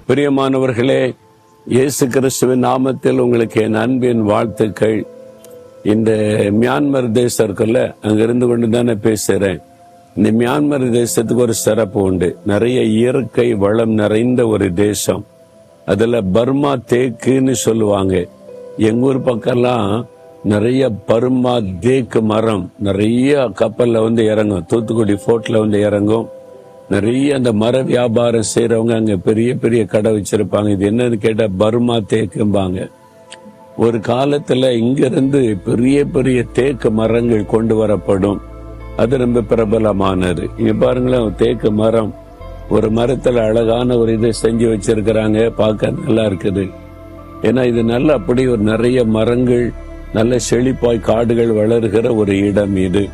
பிரியமானவர்களே, இயேசு கிறிஸ்துவின் நாமத்தில் உங்களுக்கு என் அன்பின் வாழ்த்துக்கள். இந்த மியான்மர் தேசம் இருக்குல்ல, அங்க இருந்து கொண்டு தானே பேசுறேன். இந்த மியான்மர் தேசத்துக்கு ஒரு சிறப்பு உண்டு. நிறைய இயற்கை வளம் நிறைந்த ஒரு தேசம். அதுல பர்மா தேக்குன்னு சொல்லுவாங்க. எங்க ஊர் பக்கம்லாம் நிறைய பர்மா தேக்கு மரம் நிறைய கப்பல்ல வந்து இறங்கும். தூத்துக்குடி போர்ட்ல வந்து இறங்கும். நிறைய அந்த மர வியாபாரம் செய்யறவங்க அங்க பெரிய பெரிய கடை வச்சிருப்பாங்க. இது என்னன்னு கேட்டா பர்மா தேக்கும்பாங்க. ஒரு காலத்துல இங்கிருந்து பெரிய பெரிய தேக்கு மரங்கள் கொண்டு வரப்படும். அது ரொம்ப பிரபலமானது. இங்க பாருங்களேன், தேக்கு மரம், ஒரு மரத்துல அழகான ஒரு இதை செஞ்சு வச்சிருக்கிறாங்க. பார்க்க நல்லா இருக்குது. ஏன்னா இது நல்ல அப்படி ஒரு நிறைய மரங்கள், நல்ல செழிப்பாய் காடுகள் வளர்கிற ஒரு இடம் இது.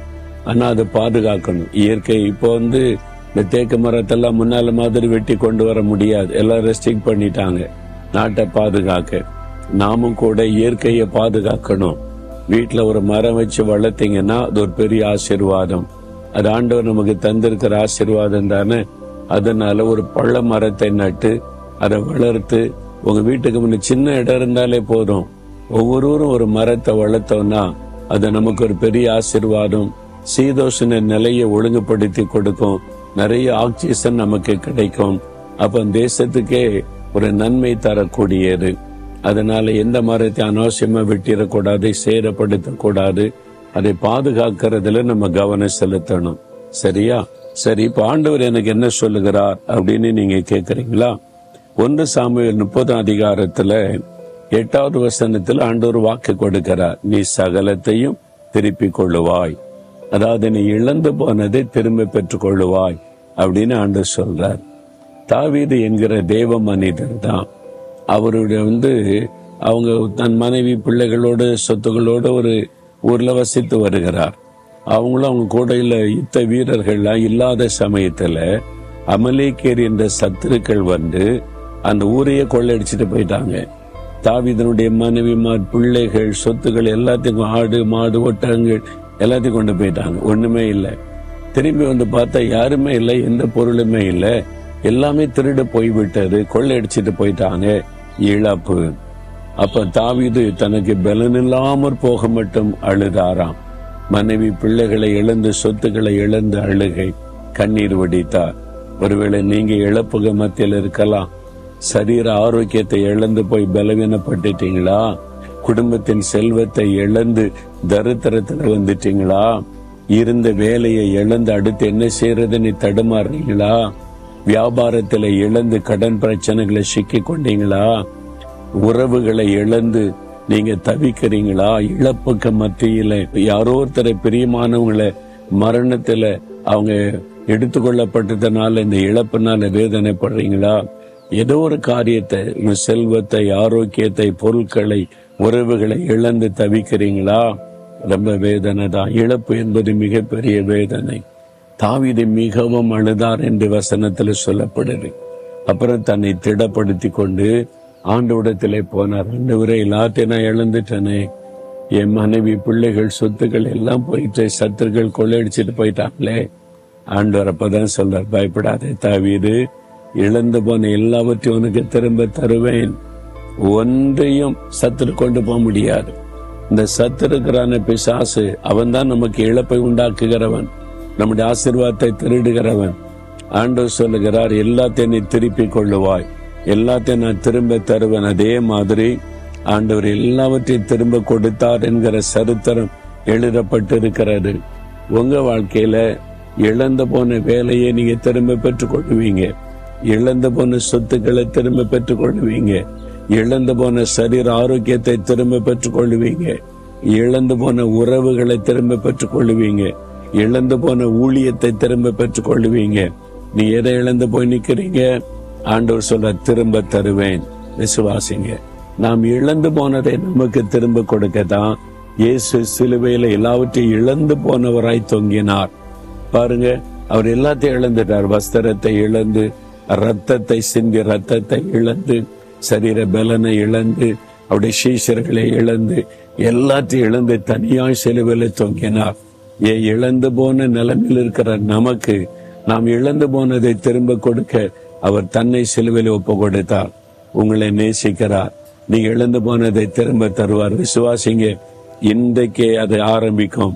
ஆனா அதை பாதுகாக்கணும். இயற்கை இப்போ வந்து இந்த தேக்கு மரத்தெல்லாம் முன்னால மாதிரி வெட்டி கொண்டு வர முடியாது. எல்லாம் ரெஸ்ட்ரிக்ட் பண்ணிட்டாங்க நாட்டை பாதுகாக்க. நாமும் கூட இயற்கையை பாதுகாக்கணும். வீட்டுல ஒரு மரம் வச்சு வளர்த்தீங்கன்னா அது ஒரு பெரிய ஆசீர்வாதம். அது ஆண்டவர் நமக்கு தந்திருக்கிற ஆசீர்வாதம் தானே. அதனால ஒரு பழ மரத்தை நட்டு அதை வளர்த்து உங்க வீட்டுக்கு முன்ன சின்ன இடம் இருந்தாலே போதும். ஒவ்வொருவரும் ஒரு மரத்தை வளர்த்தோம்னா அது நமக்கு ஒரு பெரிய ஆசீர்வாதம். சீதோஷண நிலையை ஒழுங்குபடுத்தி கொடுக்கும். நிறைய ஆக்சிஜன் நமக்கு கிடைக்கும். அப்ப தேசத்துக்கே ஒரு நன்மை தரக்கூடியது. அதனால எந்த மரத்தை அனாவசியமா வெட்டிடக்கூடாது, சேதப்படுத்தக்கூடாது. அதை பாதுகாக்கிறதுல நம்ம கவனம் செலுத்தணும். சரியா? சரி, இப்ப ஆண்டவர் எனக்கு என்ன சொல்லுகிறார் அப்படின்னு நீங்க கேக்குறீங்களா? 1 சாமுவேல் 30 அதிகாரத்துல 8வது வசனத்துல ஆண்டவர் வாக்கு கொடுக்கிறார். நீ சகலத்தையும் திருப்பிக் கொள்ளுவாய். அதாவது நீ இழந்து போனதை திரும்ப பெற்றுக் கொள்ளுவாய் அப்படின்னு ஆண்டவர் சொல்றார். தாவீது என்கிற தேவ மனிதர் தான். அவருடைய அவங்க தன் மனைவி பிள்ளைகளோடு சொத்துகளோடு ஒரு ஊர்ல வசித்து வருகிறார். அவங்களும் அவங்க கூட யுத்த வீரர்கள்லாம் இல்லாத சமயத்துல அமலேக்கேர் என்ற சத்துருக்கள் வந்து அந்த ஊரையே கொள்ளையடிச்சிட்டு போயிட்டாங்க. தாவீதனுடைய மனைவிமார், பிள்ளைகள், சொத்துக்கள் எல்லாத்தையும், ஆடு மாடு ஒட்டகங்கள் எல்லாத்தையும் கொண்டு போயிட்டாங்க. ஒண்ணுமே இல்லை. திரும்பி வந்து பார்த்தா யாருமே இல்லை, எந்த பொருளுமே இல்லை. எல்லாமே திருடு போய்விட்டது, கொள்ளையடிச்சிட்டு போயிட்டாங்க. இழப்பு. அப்ப தாவீது தனக்கு பலன் இல்லாமற் போக மட்டும் அழுதாராம். மனைவி பிள்ளைகளை இழந்து, சொத்துக்களை இழந்து அழுகை, கண்ணீர் வடித்தார். ஒருவேளை நீங்க இழப்புக மத்தியில் இருக்கலாம். சரீர ஆரோக்கியத்தை இழந்து போய் பலவீனப்பட்டுட்டீங்களா? குடும்பத்தின் செல்வத்தை இழந்து தரித்திரத்துல வந்துட்டீங்களா? இருந்த வேலையை இழந்து அடுத்து என்ன செய்யறது நீ தடுமாறுறீங்களா? வியாபாரத்துல இழந்து கடன் பிரச்சனைகளை சிக்கி கொண்டீங்களா? உறவுகளை இழந்து நீங்க தவிக்கிறீங்களா? இழப்புக்கு மத்தியில யாரோ ஒருத்தரை பிரியமானவங்களை மரணத்துல அவங்க எடுத்துக்கொள்ளப்பட்டதுனால இந்த இழப்புனால வேதனைப்படுறீங்களா? ஏதோ ஒரு காரியத்தை, செல்வத்தை, ஆரோக்கியத்தை, பொருட்களை, உறவுகளை இழந்து தவிக்கிறீங்களா? ரொம்ப வேதனை தான். இழப்பு என்பது மிகப்பெரிய வேதனை. தாவீது மிகவும் அழுதார் என்று வசனத்துல சொல்லப்படுது. அப்புறம் தன்னை திடப்படுத்தி கொண்டு ஆண்டவரிடத்திலே போனார். ஆண்டவரே, எல்லாத்தையும் நான் இழந்துட்டேனே. என் மனைவி, பிள்ளைகள், சொத்துக்கள் எல்லாம் போயிட்டு சத்துருக்கள் கொள்ளையடிச்சிட்டு போயிட்டாங்களே. ஆண்டவர் அப்பதான் சொல்றார், பயப்படாதே தாவீது, இழந்து போன எல்லாவற்றையும் உனக்கு திரும்ப தருவேன். ஒன்றையும் சத்துரு கொண்டு போக முடியாது. இந்த சத்துருக்கிறான பிசாசு, அவன் தான் நமக்கு இழப்பை உண்டாக்குகிறவன், நம்முடைய ஆசீர்வாதத்தை திருடுகிறவன். ஆண்டவர் சொல்லுகிறார், எல்லாத்தையும் நீ திருப்பிக் கொள்ளுவாய், எல்லாத்தையும் நான் திரும்ப தருவேன். அதே மாதிரி ஆண்டவர் எல்லாவற்றையும் திரும்ப கொடுத்தார் என்கிற சரித்திரம் எழுதப்பட்டிருக்கிறது. உங்க வாழ்க்கையில இழந்து போன வேலையை நீங்க திரும்ப பெற்றுக் கொள்ளுவீங்க. இழந்து போன சொத்துக்களை திரும்ப பெற்றுக் கொள்ளுவீங்க. இழந்து போன சரீர ஆரோக்கியத்தை திரும்ப பெற்றுக் கொள்ளுவீங்க. இழந்து போன உறவுகளை திரும்ப பெற்றுக் கொள்ளுவீங்க. இழந்து போன ஊழியத்தை திரும்ப பெற்றுக் கொள்ளுவீங்க. நீ எதை இழந்து போய் நிக்கிறீங்க? ஆண்டவர் சொல்ற, திரும்ப தருவேன். விசுவாசிங்க. நாம் இழந்து போனதை நமக்கு திரும்ப கொடுக்கத்தான் இயேசு சிலுவையில எல்லாவற்றையும் இழந்து போனவராய் தொங்கினார். பாருங்க, அவர் எல்லாத்தையும் இழந்துட்டார். வஸ்திரத்தை இழந்து, ரத்தத்தை சிந்தி ரத்தத்தை இழந்து, சரீர பலனை இழந்து, அவருடைய சீஷர்களை இழந்து, எல்லாத்தையும் இழந்து தனியாய் சிலுவையில தொங்கினார். இழந்து போன நிலைமையில் இருக்கிற நமக்கு நாம் இழந்து போனதை திரும்ப கொடுக்க அவர் தன்னை சிலுவையில் ஒப்பு கொடுத்தார். உங்களை நேசிக்கிறார். நீங்க இழந்து போனதை திரும்ப தருவார். விசுவாசிங்க. இன்றைக்கே அதை ஆரம்பிக்கும்.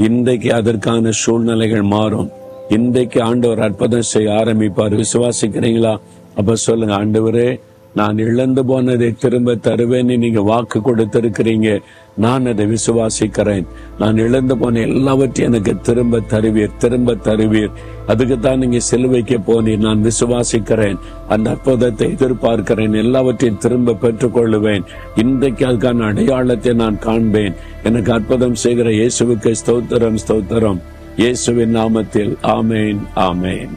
இன்றைக்கு அதற்கான சூழ்நிலைகள் மாறும். இன்றைக்கு ஆண்டவர் அற்புதம் செய்ய ஆரம்பிப்பார். விசுவாசிக்கிறீங்களா? அப்ப சொல்லுங்க, ஆண்டவரே, நான் இழந்து போனதை திரும்ப தருவேன்னு நீங்க வாக்கு கொடுத்திருக்கிறீங்க. நான் அதை விசுவாசிக்கிறேன். நான் இழந்து போன எல்லாவற்றையும் எனக்கு திரும்ப தருவீர். அதுக்குத்தான் நீங்க சிலுவைக்கு போனீர். நான் விசுவாசிக்கிறேன். அந்த அற்புதத்தை எதிர்பார்க்கிறேன். எல்லாவற்றையும் திரும்ப பெற்றுக்கொள்ளுவேன். இன்றைக்கு அதுக்கான அடையாளத்தை நான் காண்பேன். எனக்கு அற்புதம் செய்கிற இயேசுவுக்கு ஸ்தோத்திரம். இயேசுவின் நாமத்தில் ஆமேன்.